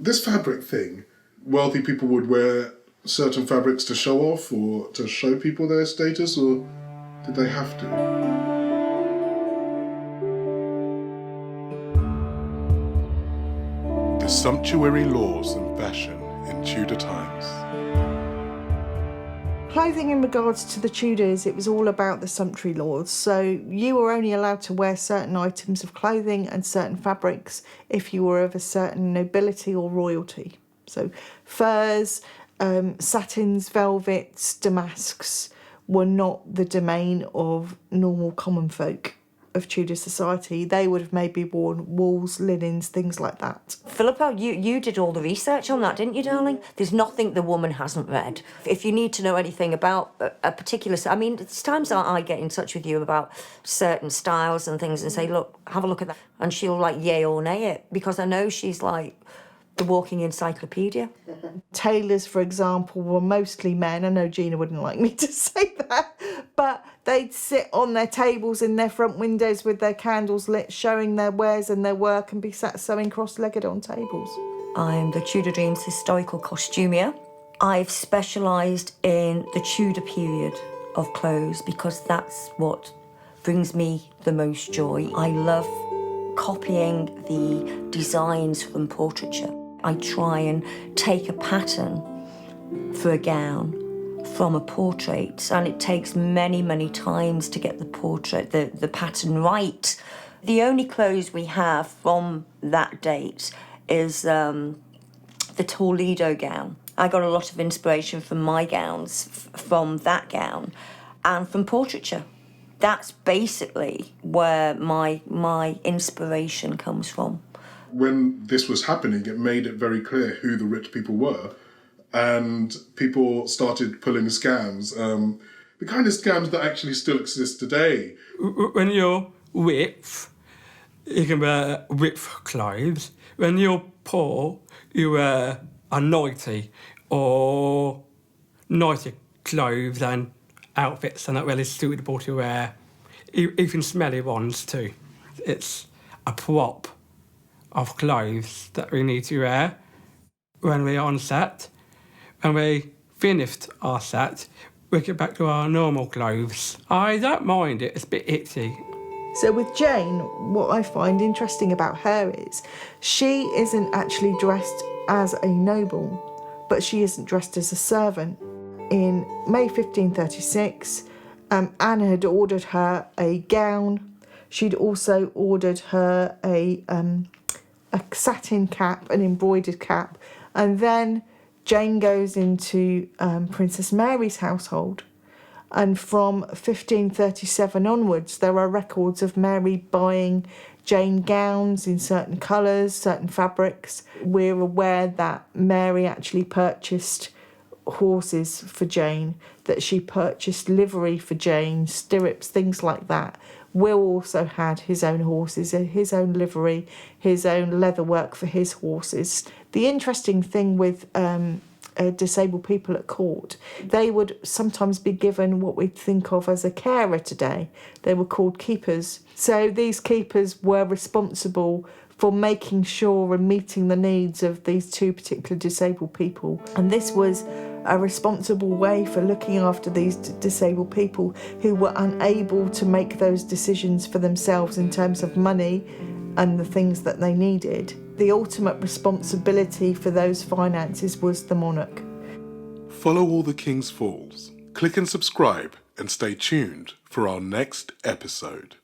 This fabric thing, wealthy people would wear certain fabrics to show off or to show people their status, or did they have to? The sumptuary laws and fashion in Tudor times. Clothing in regards to the Tudors, it was all about the sumptuary laws. So you were only allowed to wear certain items of clothing and certain fabrics if you were of a certain nobility or royalty. So furs, satins, velvets, damasks were not the domain of normal common folk of Tudor society. They would have maybe worn wools, linens, things like that. Philippa, you did all the research on that, didn't you, darling? There's nothing the woman hasn't read. If you need to know anything about a particular... I mean, there's times I get in touch with you about certain styles and things and say, look, have a look at that. And she'll, like, yay or nay it, because I know she's, like, the walking encyclopedia. Tailors, for example, were mostly men. I know Gina wouldn't like me to say that, but they'd sit on their tables in their front windows with their candles lit, showing their wares and their work, and be sat sewing cross-legged on tables. I'm the Tudor Dreams historical costumier. I've specialised in the Tudor period of clothes because that's what brings me the most joy. I love copying the designs from portraiture. I try and take a pattern for a gown from a portrait, and it takes many, many times to get the portrait, the pattern right. The only clothes we have from that date is the Toledo gown. I got a lot of inspiration from my gowns, from that gown, and from portraiture. That's basically where my inspiration comes from. When this was happening, it made it very clear who the rich people were, and people started pulling scams, the kind of scams that actually still exist today. When you're rich, you can wear rich clothes. When you're poor, you wear a nightie or nicer clothes and outfits are not really suitable to wear, even smelly ones too. It's a prop of clothes that we need to wear when we're on set. When we finished our set, we get back to our normal clothes. I don't mind it, it's a bit itchy. So with Jane, what I find interesting about her is she isn't actually dressed as a noble, but she isn't dressed as a servant. In May 1536, Anne had ordered her a gown. She'd also ordered her a satin cap, an embroidered cap, and then Jane goes into Princess Mary's household, and from 1537 onwards there are records of Mary buying Jane gowns in certain colours, certain fabrics. We're aware that Mary actually purchased horses for Jane, that she purchased livery for Jane, stirrups, things like that. Will also had his own horses, his own livery, his own leather work for his horses. The interesting thing with disabled people at court, they would sometimes be given what we'd think of as a carer today. They were called keepers. So these keepers were responsible for making sure and meeting the needs of these two particular disabled people. And this was a responsible way for looking after these disabled people who were unable to make those decisions for themselves in terms of money and the things that they needed. The ultimate responsibility for those finances was the monarch. Follow all the King's Falls, click and subscribe, and stay tuned for our next episode.